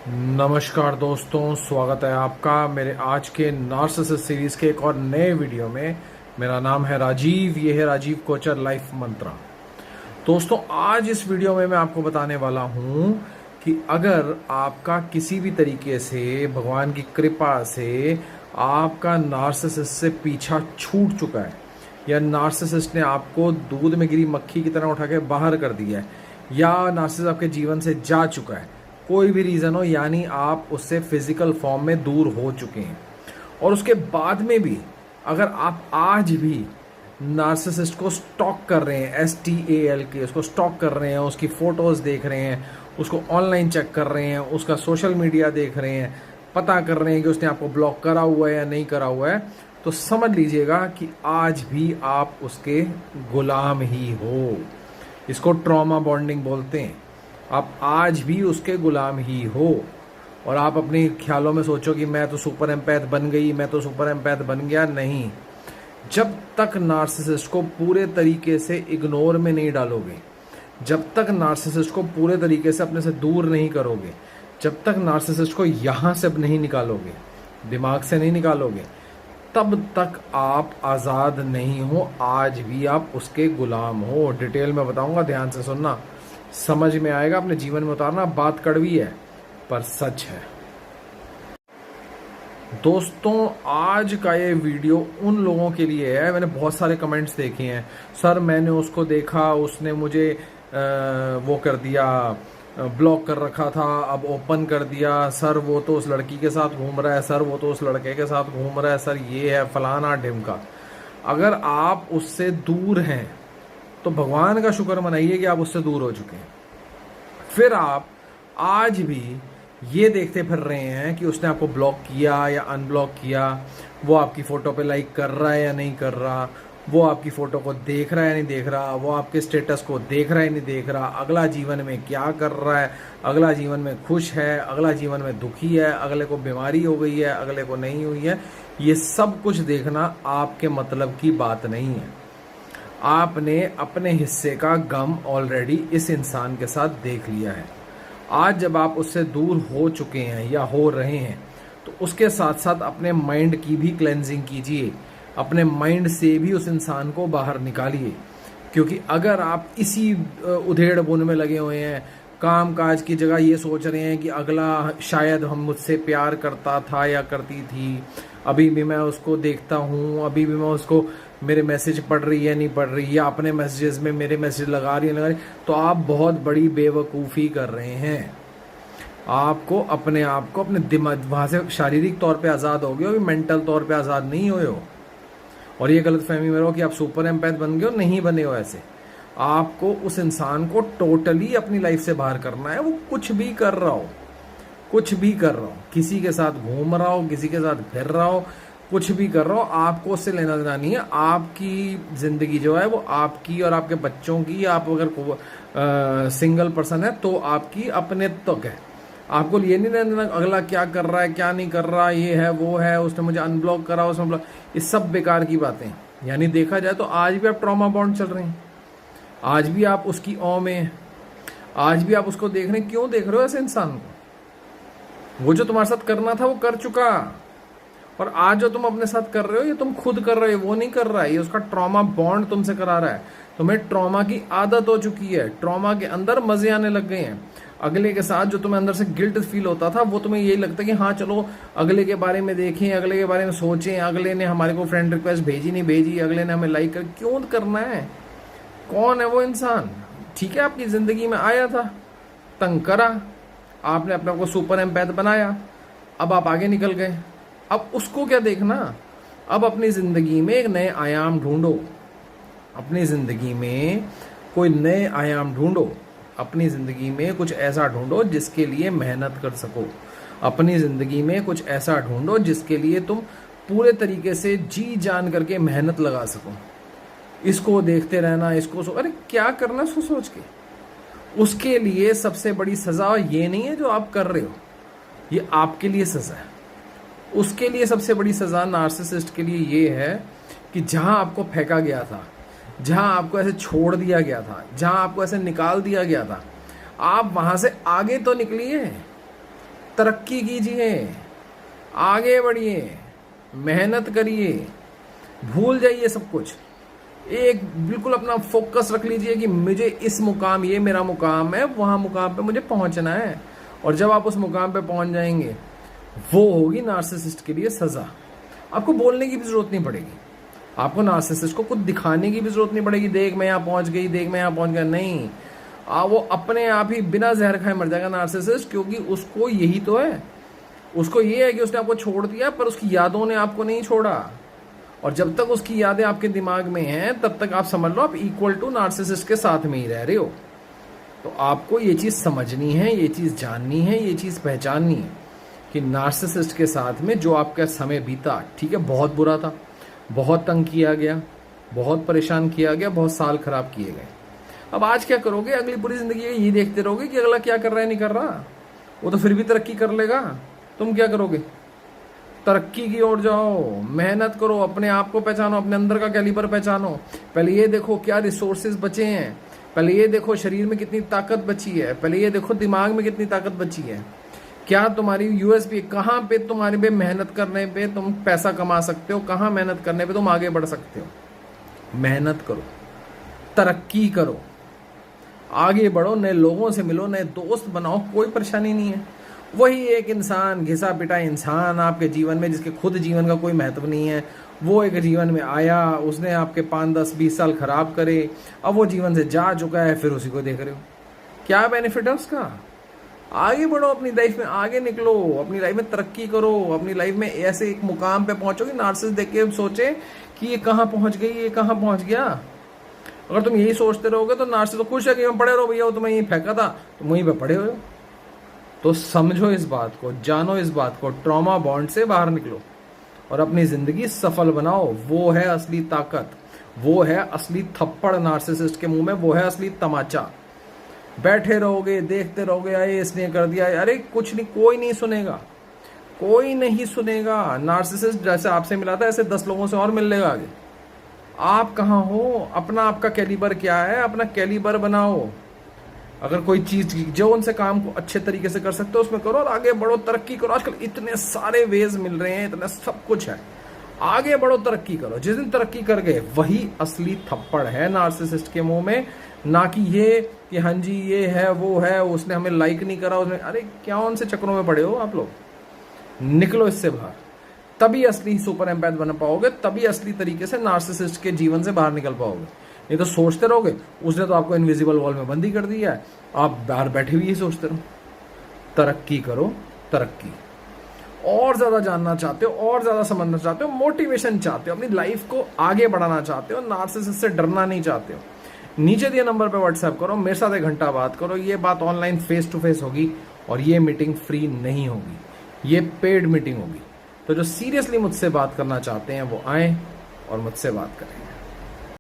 नमस्कार दोस्तों, स्वागत है आपका मेरे आज के नार्सिसिस्ट सीरीज के एक और नए वीडियो में। मेरा नाम है राजीव, ये है राजीव कोचर लाइफ मंत्रा। दोस्तों, आज इस वीडियो में मैं आपको बताने वाला हूं कि अगर आपका किसी भी तरीके से भगवान की कृपा से आपका नार्सिसिस्ट से पीछा छूट चुका है या नार्सिसिस्ट ने आपको दूध में गिरी मक्खी की तरह उठा के बाहर कर दिया है या नार्सिसिस्ट आपके जीवन से जा चुका है, कोई भी रीज़न हो, यानी आप उससे फिजिकल फॉर्म में दूर हो चुके हैं और उसके बाद में भी अगर आप आज भी नार्सिसिस्ट को स्टॉक कर रहे हैं, STAL के उसको स्टॉक कर रहे हैं, उसकी फ़ोटोज़ देख रहे हैं, उसको ऑनलाइन चेक कर रहे हैं, उसका सोशल मीडिया देख रहे हैं, पता कर रहे हैं कि उसने आपको ब्लॉक करा हुआ है या नहीं करा हुआ है, तो समझ लीजिएगा कि आज भी आप उसके गुलाम ही हो। इसको ट्रॉमा बॉन्डिंग बोलते हैं। आप आज भी उसके गुलाम ही हो और आप अपने ख्यालों में सोचो कि मैं तो सुपर एम्पैथ बन गई, मैं तो सुपर एम्पैथ बन गया। नहीं, जब तक नार्सिसिस्ट को पूरे तरीके से इग्नोर में नहीं डालोगे, जब तक नार्सिसिस्ट को पूरे तरीके से अपने से दूर नहीं करोगे, जब तक नार्सिसिस्ट को यहाँ से नहीं निकालोगे, दिमाग से नहीं निकालोगे, तब तक आप आज़ाद नहीं हो। आज भी आप उसके गुलाम हो। डिटेल में बताऊंगा, ध्यान से सुनना, समझ में आएगा, अपने जीवन में उतारना। बात कड़वी है पर सच है। दोस्तों, आज का ये वीडियो उन लोगों के लिए है, मैंने बहुत सारे कमेंट्स देखे हैं, सर मैंने उसको देखा, उसने मुझे वो कर दिया, ब्लॉक कर रखा था, अब ओपन कर दिया, सर वो तो उस लड़की के साथ घूम रहा है, सर वो तो उस लड़के के साथ घूम रहा है, सर ये है फलाना ढिमका। अगर आप उससे दूर हैं तो भगवान का शुक्र मनाइए कि आप उससे दूर हो चुके हैं। फिर आप आज भी ये देखते फिर रहे हैं कि उसने आपको ब्लॉक किया या अनब्लॉक किया, वो आपकी फ़ोटो पे लाइक कर रहा है या नहीं कर रहा, वो आपकी फ़ोटो को देख रहा है या नहीं देख रहा, वो आपके स्टेटस को देख रहा है या नहीं देख रहा, अगला जीवन में क्या कर रहा है, अगला जीवन में खुश है, अगला जीवन में दुखी है, अगले को बीमारी हो गई है, अगले को नहीं हुई है। ये सब कुछ देखना आपके मतलब की बात नहीं है। आपने अपने हिस्से का गम ऑलरेडी इस इंसान के साथ देख लिया है। आज जब आप उससे दूर हो चुके हैं या हो रहे हैं तो उसके साथ साथ अपने माइंड की भी क्लेंजिंग कीजिए, अपने माइंड से भी उस इंसान को बाहर निकालिए। क्योंकि अगर आप इसी उधेड़ बुन में लगे हुए हैं, काम काज की जगह ये सोच रहे हैं कि अगला शायद हम मुझसे प्यार करता था या करती थी, अभी भी मैं उसको देखता हूँ, अभी भी मैं उसको, मेरे मैसेज पढ़ रही है नहीं पढ़ रही, या अपने मैसेजेस में मेरे मैसेज लगा रही है लगा रही, तो आप बहुत बड़ी बेवकूफ़ी कर रहे हैं। आपको अपने आप को अपने दिमाग वहाँ से शारीरिक तौर पे आज़ाद हो गए हो, मेंटल तौर पे आज़ाद नहीं हुए हो। और ये गलत फहमी में रहो कि आप सुपर एम्पैथ बन गए हो, नहीं बने हो। ऐसे आपको उस इंसान को टोटली अपनी लाइफ से बाहर करना है। वो कुछ भी कर रहा हो, कुछ भी कर रहा हो, किसी के साथ घूम रहा हो, किसी के साथ फिर रहा हो, कुछ भी कर रहा हो, आपको उससे लेना देना नहीं है। आपकी ज़िंदगी जो है वो आपकी और आपके बच्चों की। आप अगर सिंगल पर्सन है तो आपकी अपने तक है। आपको ये नहीं लेना देना अगला क्या कर रहा है क्या नहीं कर रहा, ये है वो है, उसने मुझे अनब्लॉक करा, उसने ब्लॉक, ये सब बेकार की बातें। यानी देखा जाए तो आज भी आप ट्रॉमा बॉन्ड चल रहे हैं, आज भी आप उसकी औ में हैं, आज भी आप उसको देख रहे हैं। क्यों देख रहे हो ऐसे इंसान को? वो जो तुम्हारे साथ करना था वो कर चुका, और आज जो तुम अपने साथ कर रहे हो ये तुम खुद कर रहे हो, वो नहीं कर रहा है। ये उसका ट्रॉमा बॉन्ड तुमसे करा रहा है। तुम्हें ट्रॉमा की आदत हो चुकी है, ट्रॉमा के अंदर मजे आने लग गए हैं। अगले के साथ जो तुम्हें अंदर से गिल्ट फील होता था, वो तुम्हें यही लगता है कि हाँ चलो अगले के बारे में देखें, अगले के बारे में सोचें, अगले ने हमारे को फ्रेंड रिक्वेस्ट भेजी नहीं भेजी, अगले ने हमें लाइक कर, क्यों करना है? कौन है वो इंसान? ठीक है, आपकी जिंदगी में आया था, तंग करा, आपने अपने आप को सुपर एम्पैथ बनाया, अब आप आगे निकल गए। अब उसको क्या देखना? अब अपनी जिंदगी में एक नए आयाम ढूंढो, अपनी जिंदगी में कोई नए आयाम ढूंढो, अपनी जिंदगी में कुछ ऐसा ढूंढो जिसके लिए मेहनत कर सको, अपनी जिंदगी में कुछ ऐसा ढूंढो जिसके लिए तुम पूरे तरीके से जी जान करके मेहनत लगा सको। इसको देखते रहना, इसको अरे क्या करना उसको सोच के, उसके लिए सबसे बड़ी सजा ये नहीं है जो आप कर रहे हो, ये आपके लिए सजा है। उसके लिए सबसे बड़ी सजा नार्सिसिस्ट के लिए ये है कि जहां आपको फेंका गया था, जहां आपको ऐसे छोड़ दिया गया था, जहां आपको ऐसे निकाल दिया गया था, आप वहां से आगे तो निकलिए। तरक्की कीजिए, आगे बढ़िए, मेहनत करिए, भूल जाइए सब कुछ। एक बिल्कुल अपना फोकस रख लीजिए कि मुझे इस मुकाम, ये मेरा मुकाम है, वहां मुकाम पे मुझे पहुंचना है। और जब आप उस मुकाम पे पहुंच जाएंगे, वो होगी नार्सिसिस्ट के लिए सजा। आपको बोलने की भी जरूरत नहीं पड़ेगी, आपको नार्सिसिस्ट को कुछ दिखाने की भी जरूरत नहीं पड़ेगी, देख मैं यहाँ पहुंच गई, देख मैं यहाँ पहुंच गया। नहीं, वो अपने आप ही बिना जहर खाए मर जाएगा नार्सिसिस्ट, क्योंकि उसको यही तो है। उसको ये है कि उसने आपको छोड़ दिया, पर उसकी यादों ने आपको नहीं छोड़ा। और जब तक उसकी यादें आपके दिमाग में हैं, तब तक आप समझ लो आप इक्वल टू नार्सिसिस्ट के साथ में ही रह रहे हो। तो आपको ये चीज़ समझनी है, ये चीज़ जाननी है, ये चीज़ पहचाननी है कि नार्सिसिस्ट के साथ में जो आपका समय बीता, ठीक है, बहुत बुरा था, बहुत तंग किया गया, बहुत परेशान किया गया, बहुत साल खराब किए गए। अब आज क्या करोगे? अगली पूरी जिंदगी ये देखते रहोगे कि अगला क्या कर रहा है, नहीं कर रहा। वो तो फिर भी तरक्की कर लेगा, तुम क्या करोगे? तरक्की की ओर जाओ, मेहनत करो, अपने आप को पहचानो, अपने अंदर का कैलिबर पहचानो। पहले ये देखो क्या रिसोर्सेज बचे हैं, पहले ये देखो शरीर में कितनी ताकत बची है, पहले ये देखो दिमाग में कितनी ताकत बची है, क्या तुम्हारी यूएसपी, कहाँ पे तुम्हारे पे मेहनत करने पे तुम पैसा कमा सकते हो, कहाँ मेहनत करने पे तुम आगे बढ़ सकते हो। मेहनत करो, तरक्की करो, आगे बढ़ो, नए लोगों से मिलो, नए दोस्त बनाओ, कोई परेशानी नहीं है। वही एक इंसान, घिसा पिटा इंसान आपके जीवन में, जिसके खुद जीवन का कोई महत्व नहीं है, वो एक जीवन में आया, उसने आपके 5, 10, 20 साल खराब करे, अब वो जीवन से जा चुका है, फिर उसी को देख रहे हो। क्या बेनिफिट है उसका? आगे बढ़ो, अपनी लाइफ में आगे निकलो, अपनी लाइफ में तरक्की करो, अपनी लाइफ में ऐसे एक मुकाम पे पहुंचो कि नार्सिसिस्ट देख के सोचे कि ये कहाँ पहुंच गई, ये कहाँ पहुंच गया। अगर तुम यही सोचते रहोगे तो नार्सिसिस्ट तो खुश है कि मैं पड़े रहो भैया, वो तुम्हें यहीं फेंका था, तुम वहीं पे पड़े हो। तो समझो इस बात को, जानो इस बात को, ट्रॉमा बॉन्ड से बाहर निकलो और अपनी जिंदगी सफल बनाओ। वो है असली ताकत, वो है असली थप्पड़ नार्सिसिस्ट के मुंह में, वो है असली तमाचा। बैठे रहोगे, देखते रहोगे, अरे इसने कर दिया, अरे कुछ नहीं, कोई नहीं सुनेगा, कोई नहीं सुनेगा। नार्सिसिस्ट जैसे आपसे मिला था, ऐसे 10 लोगों से और मिल लेगा आगे। आप कहाँ हो? अपना आपका कैलिबर क्या है, अपना कैलिबर बनाओ। अगर कोई चीज जो उनसे काम को अच्छे तरीके से कर सकते हो उसमें करो और आगे बढ़ो, तरक्की करो। आजकल इतने सारे वेज मिल रहे हैं, इतना सब कुछ है, आगे बढ़ो, तरक्की करो। जिस दिन तरक्की कर गए, वही असली थप्पड़ है नार्सिसिस्ट के मुंह में, ना कि ये कि हाँ जी ये है, वो है, उसने हमें लाइक नहीं करा, उसने, अरे क्या उनसे चक्रों में पड़े हो आप लोग? निकलो इससे बाहर, तभी असली सुपर एम्पैथ बन पाओगे, तभी असली तरीके से नार्सिसिस्ट के जीवन से बाहर निकल पाओगे। नहीं तो सोचते रहोगे उसने तो आपको इनविजिबल वॉल में बंदी कर दिया है, आप बाहर बैठे हुए ही सोचते रहो। तरक्की करो, तरक्की। और ज्यादा जानना चाहते हो, और ज्यादा समझना चाहते हो, मोटिवेशन चाहते हो, अपनी लाइफ को आगे बढ़ाना चाहते हो, नार्सिसिस्ट से डरना नहीं चाहते हो, नीचे दिए नंबर पे व्हाट्सएप करो, मेरे साथ 1 घंटा बात करो। ये बात ऑनलाइन फेस टू फेस होगी और ये मीटिंग फ्री नहीं होगी, ये पेड मीटिंग होगी। तो जो सीरियसली मुझसे बात करना चाहते हैं वो आए और मुझसे बात करें।